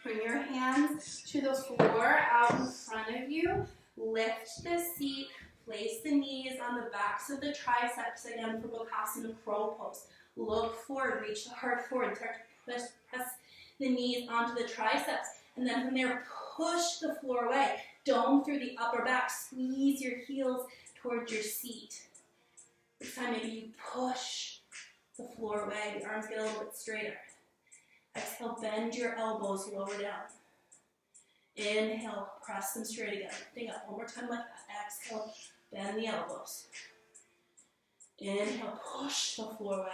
Bring your hands to the floor out in front of you. Lift the seat, place the knees on the backs of the triceps again for Bakasana Crow Pose. Look forward, reach the heart forward, press the knees onto the triceps, and then from there push the floor away. Dome through the upper back, squeeze your heels towards your seat. This time maybe you push the floor away, the arms get a little bit straighter. Exhale, bend your elbows, lower down. Inhale, press them straight again. Think up one more time like that. Exhale, bend the elbows. Inhale, push the floor away.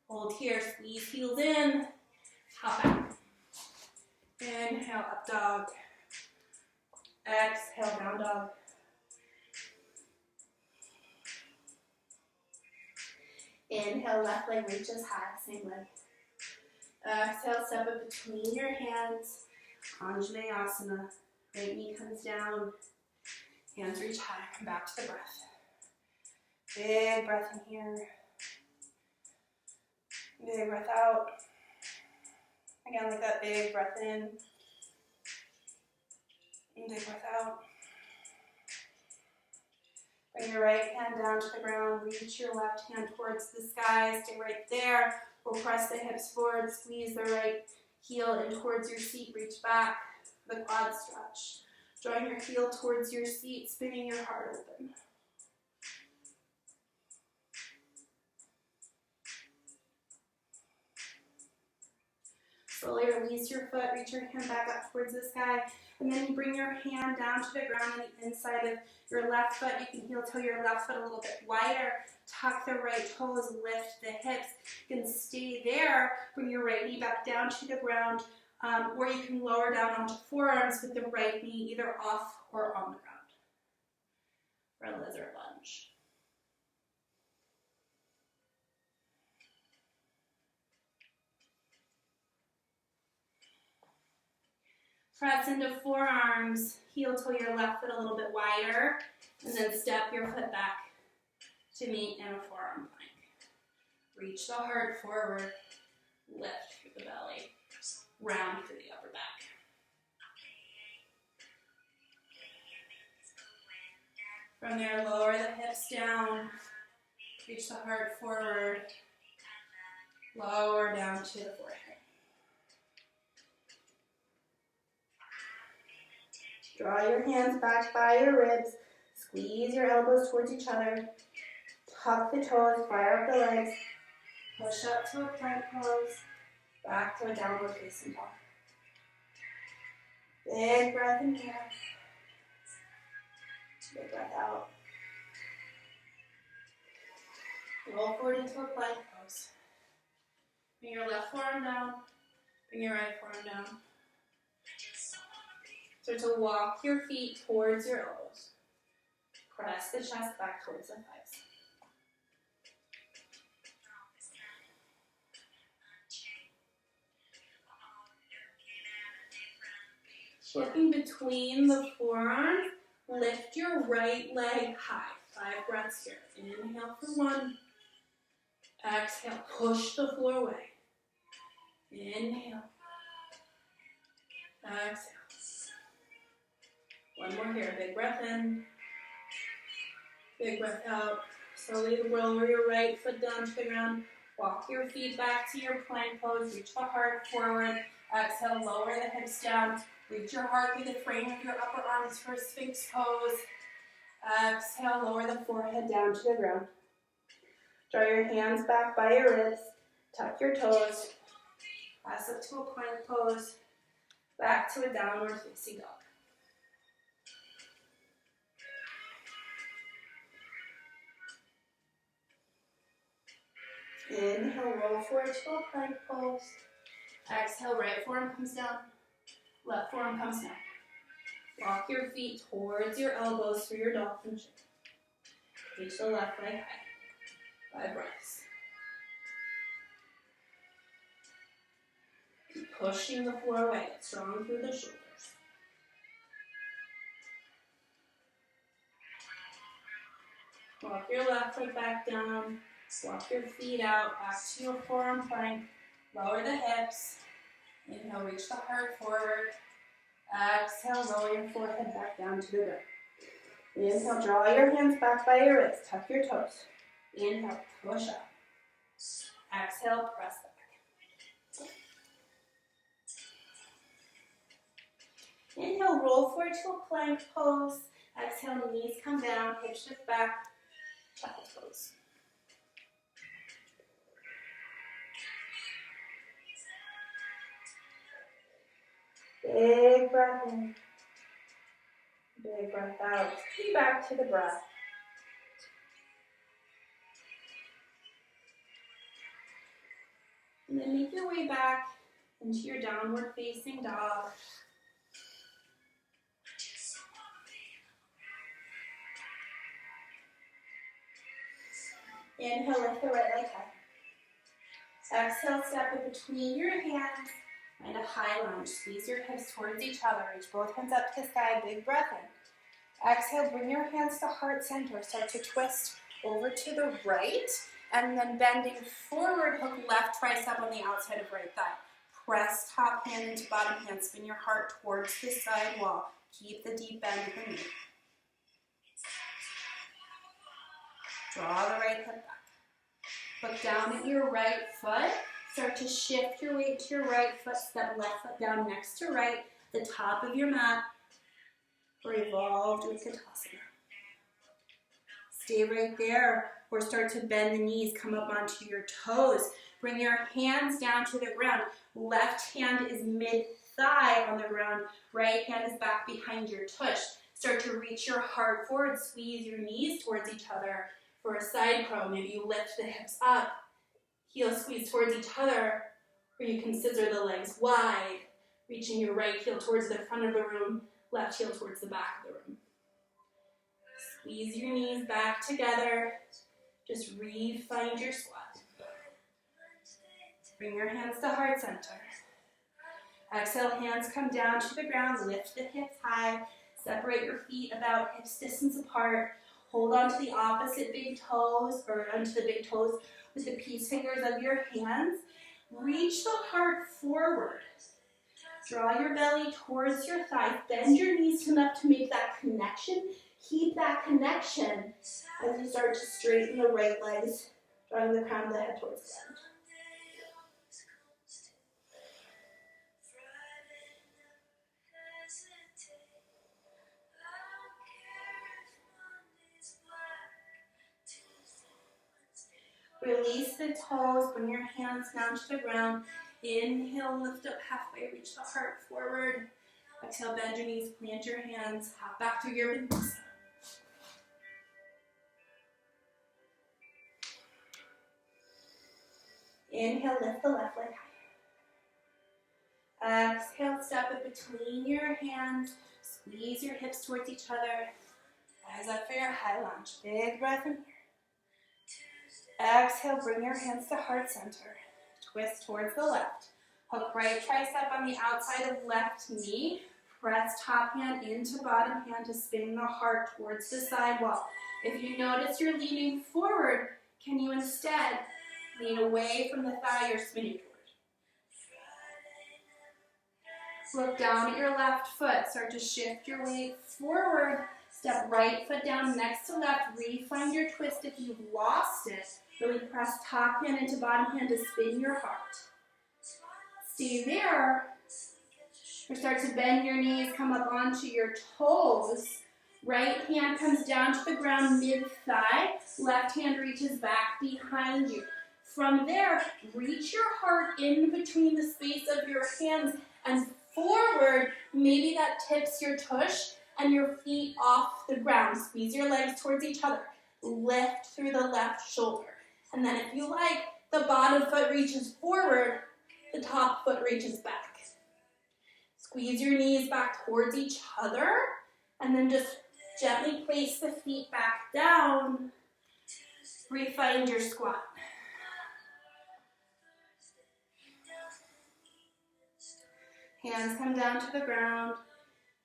Hold here, squeeze heels in. Hop back. Inhale, up dog. Exhale, down dog. Inhale, left leg reaches high, same leg. Exhale, step it between your hands. Anjaneyasana. Right knee comes down. Hands reach high. Come back to the breath. Big breath in here. Big breath out. Again, like that. Big breath in. Big breath out. Bring your right hand down to the ground. Reach your left hand towards the sky. Stay right there. We'll press the hips forward. Squeeze the right heel in towards your seat. Reach back for the quad stretch. Drawing your heel towards your seat. Spinning your heart open. Slowly release your foot. Reach your hand back up towards the sky. And then you bring your hand down to the ground on the inside of your left foot. You can heel toe your left foot a little bit wider. Tuck the right toes, lift the hips. You can stay there. Bring your right knee back down to the ground. Or you can lower down onto forearms with the right knee either off or on the ground. For a lizard lunge. Press into forearms, heel toe your left foot a little bit wider, and then step your foot back to meet in a forearm plank. Reach the heart forward, lift through the belly, round through the upper back. From there, lower the hips down, reach the heart forward, lower down to the forehead. Draw your hands back by your ribs. Squeeze your elbows towards each other. Tuck the toes, fire up the legs. Push up to a plank pose. Back to a downward facing dog. Big breath in here. Big breath out. Roll forward into a plank pose. Bring your left forearm down. Bring your right forearm down. Start to walk your feet towards your elbows. Press the chest back towards the thighs. Looking between the forearms, lift your right leg high. 5 breaths here. Inhale for 1. Exhale, push the floor away. Inhale. Exhale. One more here. Big breath in. Big breath out. Slowly lower your right foot down to the ground. Walk your feet back to your plank pose. Reach the heart forward. Exhale, lower the hips down. Reach your heart through the frame of your upper arms for a Sphinx pose. Exhale, lower the forehead down to the ground. Draw your hands back by your ribs. Tuck your toes. Press up to a plank pose. Back to a downward facing dog. Inhale, roll forward to a plank pose. Exhale, right forearm comes down. Left forearm comes down. Walk your feet towards your elbows for your dolphin shape. Reach the left leg high. 5 breaths. Keep pushing the floor away. Get strong through the shoulders. Walk your left leg back down. Walk your feet out. Back to your forearm plank. Lower the hips. Inhale, reach the heart forward. Exhale, lower your forehead back down to the ground. Inhale, draw your hands back by your wrists. Tuck your toes. Inhale, push up. Exhale, press back. Inhale, roll forward to a plank pose. Exhale, knees come down, hips shift back, chapel pose. Big breath in. Big breath out. Be back to the breath. And then make your way back into your downward facing dog. Inhale, lift the right leg high. Exhale, step it between your hands. Find a high lunge. Squeeze your hips towards each other. Reach both hands up to the sky. Big breath in. Exhale, bring your hands to heart center. Start to twist over to the right. And then bending forward, hook left tricep on the outside of right thigh. Press top hand into bottom hand. Spin your heart towards the side wall. Keep the deep bend of the knee. Draw the right hip back. Look down at your right foot. Start to shift your weight to your right foot. Step left foot down next to right. The top of your mat. Or evolve to Utkatasana. Stay right there. Or start to bend the knees. Come up onto your toes. Bring your hands down to the ground. Left hand is mid-thigh on the ground. Right hand is back behind your tush. Start to reach your heart forward. Squeeze your knees towards each other. For a side crow, maybe you lift the hips up, heels squeeze towards each other, or you can scissor the legs wide, reaching your right heel towards the front of the room, left heel towards the back of the room. Squeeze your knees back together. Just re-find your squat. Bring your hands to heart center. Exhale, hands come down to the ground, lift the hips high, separate your feet about hips distance apart. Hold on to the opposite big toes, or onto the big toes with the peace fingers of your hands. Reach the heart forward. Draw your belly towards your thighs. Bend your knees enough to make that connection. Keep that connection as you start to straighten the right legs, drawing the crown of the head towards the end. Release the toes, bring your hands down to the ground. Inhale, lift up halfway, reach the heart forward. Exhale, bend your knees, plant your hands, hop back through your midsection. Inhale, lift the left leg high. Exhale, step it between your hands. Squeeze your hips towards each other. Rise up for your high lunge. Big breath in here. Exhale, bring your hands to heart center. Twist towards the left. Hook right tricep on the outside of left knee. Press top hand into bottom hand to spin the heart towards the side wall. If you notice you're leaning forward, can you instead lean away from the thigh you're spinning towards? Look down at your left foot. Start to shift your weight forward. Step right foot down next to left. Re-find your twist if you've lost it. Really press top hand into bottom hand to spin your heart. Stay there. Or start to bend your knees, come up onto your toes. Right hand comes down to the ground mid-thigh. Left hand reaches back behind you. From there, reach your heart in between the space of your hands and forward. Maybe that tips your tush and your feet off the ground. Squeeze your legs towards each other. Lift through the left shoulder. And then if you like, the bottom foot reaches forward, the top foot reaches back. Squeeze your knees back towards each other, and then just gently place the feet back down. Refind your squat. Hands come down to the ground.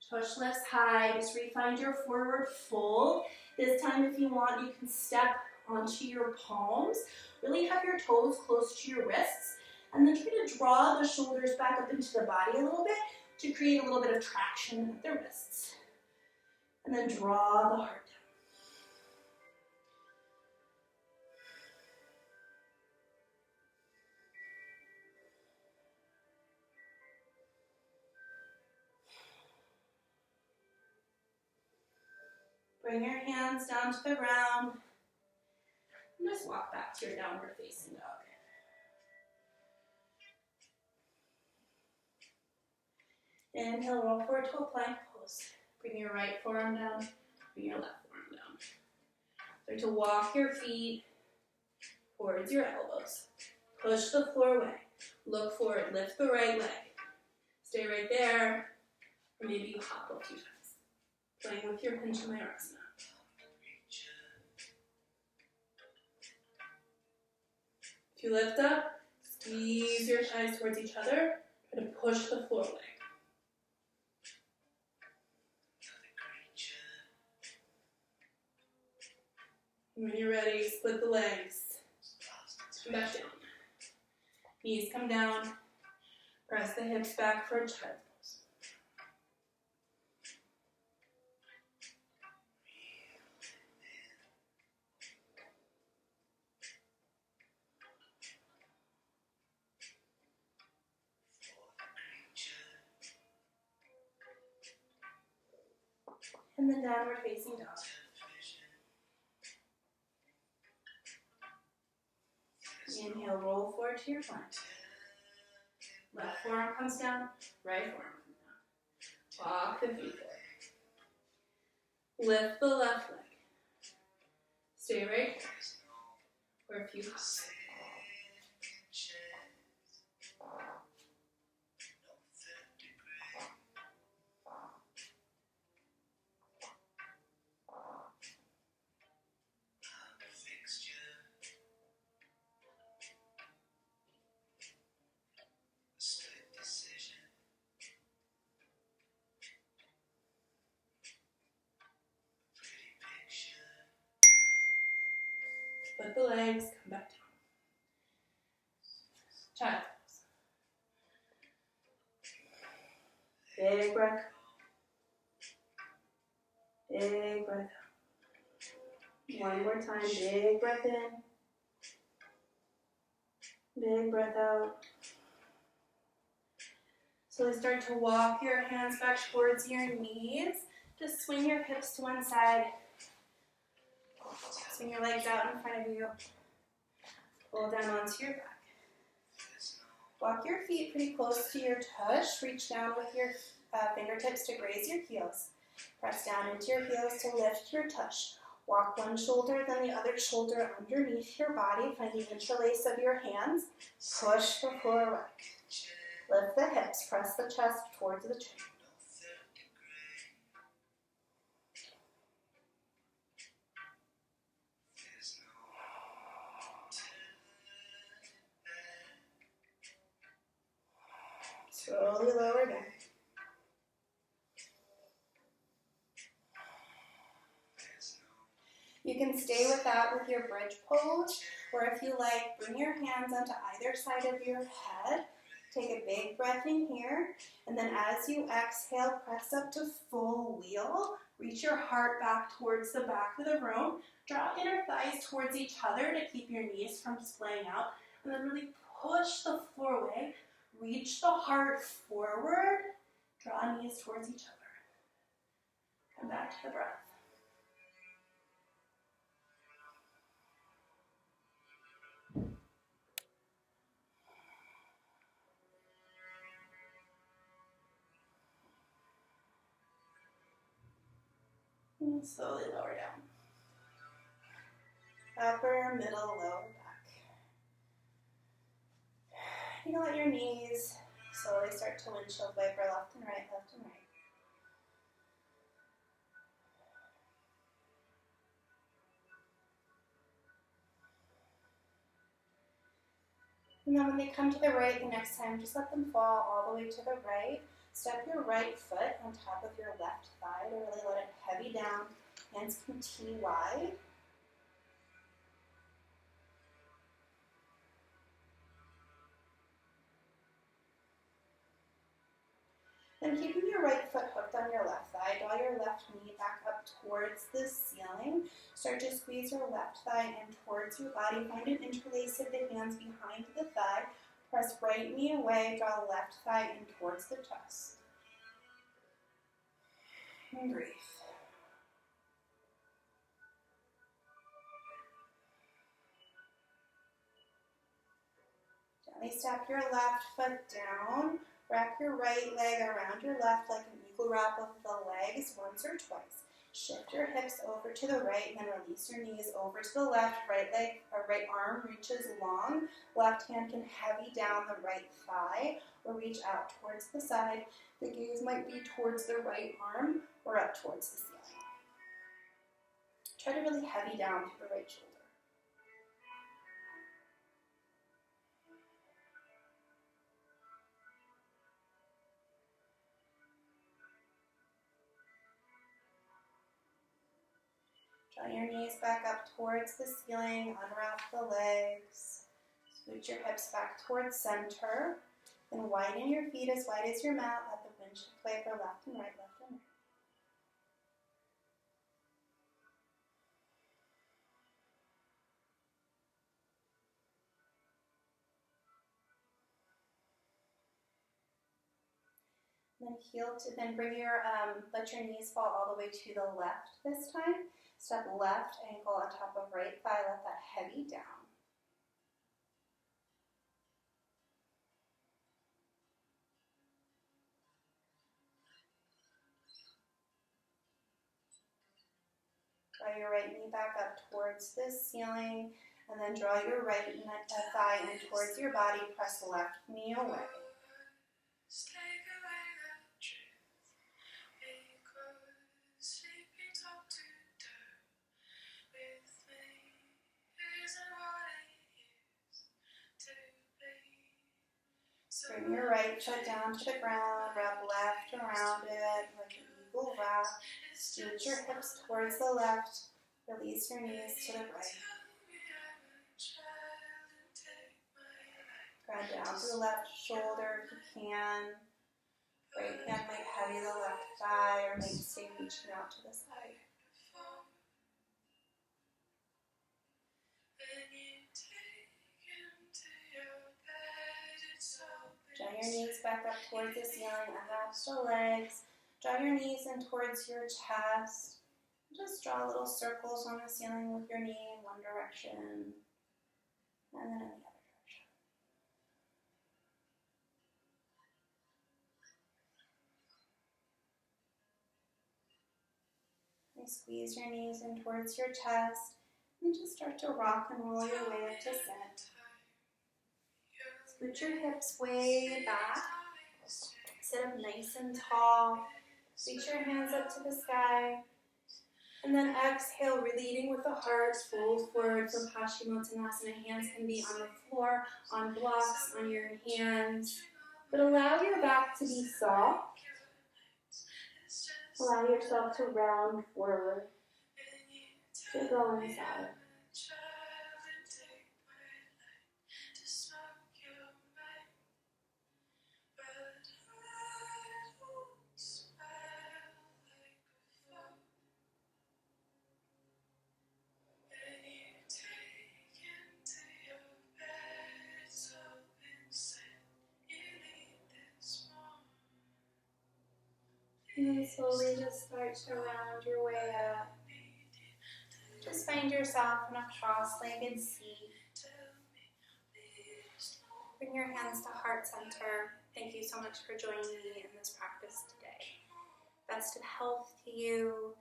Tush lifts high. Just refind your forward fold. This time, if you want, you can step onto your palms. Really have your toes close to your wrists. And then try to draw the shoulders back up into the body a little bit to create a little bit of traction with the wrists. And then draw the heart down. Bring your hands down to the ground. And just walk back to your downward facing dog. Inhale, roll forward to a plank pose. Bring your right forearm down, bring your left forearm down. Start to walk your feet towards your elbows. Push the floor away. Look forward, lift the right leg. Stay right there, or maybe you hop a few times. Playing with your Pincha Mayurasana. If you lift up, squeeze your thighs towards each other. Try to push the floor away. When you're ready, split the legs. Come back down. Knees come down. Press the hips back for a child's pose. And then downward facing dog. Inhale, roll forward to your plank. Left forearm comes down, right forearm comes down. Walk the feet forward. Lift the left leg. Stay right here for a few hops. Split the legs, come back down. Child pose. Big breath. Big breath out. One more time, big breath in. Big breath out. Slowly start to walk your hands back towards your knees. Just swing your hips to one side. Swing your legs out in front of you. Pull down onto your back. Walk your feet pretty close to your tush. Reach down with your fingertips to graze your heels. Press down into your heels to lift your tush. Walk one shoulder, then the other shoulder underneath your body. Find the interlace of your hands. Push the floor away. Lift the hips. Press the chest towards the chin. Slowly lower down. You can stay with that with your bridge pose, or if you like, bring your hands onto either side of your head. Take a big breath in here, and then as you exhale, press up to full wheel. Reach your heart back towards the back of the room. Draw inner thighs towards each other to keep your knees from splaying out, and then really push the floor away. Reach the heart forward. Draw knees towards each other. Come back to the breath. And slowly lower down. Upper, middle, lower back. You can let your knees slowly start to windshield wiper left and right, left and right. And then when they come to the right the next time, just let them fall all the way to the right. Step your right foot on top of your left thigh to really let it heavy down. Hands can T wide. Then keeping your right foot hooked on your left thigh, draw your left knee back up towards the ceiling. Start to squeeze your left thigh in towards your body. Find an interlace of the hands behind the thigh. Press right knee away, draw left thigh in towards the chest. And breathe. Gently step your left foot down. Wrap your right leg around your left like an eagle wrap of the legs once or twice. Shift your hips over to the right, then release your knees over to the left. Right leg or right arm reaches long. Left hand can heavy down the right thigh or reach out towards the side. The gaze might be towards the right arm or up towards the ceiling. Try to really heavy down through the right shoulder. Draw your knees back up towards the ceiling, unwrap the legs, scoot your hips back towards center, then widen your feet as wide as your mat, let the windshield wiper left and right, left and right. Then bring your, let your knees fall all the way to the left this time. Step left ankle on top of right thigh, let that heavy down. Draw your right knee back up towards the ceiling, and then draw your right thigh in towards your body, press left knee away. Bring your right foot down to the ground, wrap left around it like an eagle wrap. Scoot your hips towards the left, release your knees to the right. Ground down to the left shoulder if you can. Right hand might heavy the left thigh or might stay reaching out to the side. Draw your knees back up towards the ceiling, unwrap the legs. Draw your knees in towards your chest. Just draw little circles on the ceiling with your knee in one direction, and then in the other direction. And squeeze your knees in towards your chest, and just start to rock and roll your way up to sit. Scoot your hips way back. Sit up nice and tall. Reach your hands up to the sky. And then exhale, leading with the heart, fold forward for Paschimottanasana. Hands can be on the floor, on blocks, on your hands. But allow your back to be soft. Allow yourself to round forward. To go inside. And then slowly just start to round your way up. Just find yourself in a cross-legged seat. Bring your hands to heart center. Thank you so much for joining me in this practice today. Best of health to you.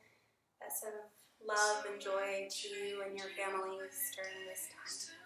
best of love and joy to you and your families during this time.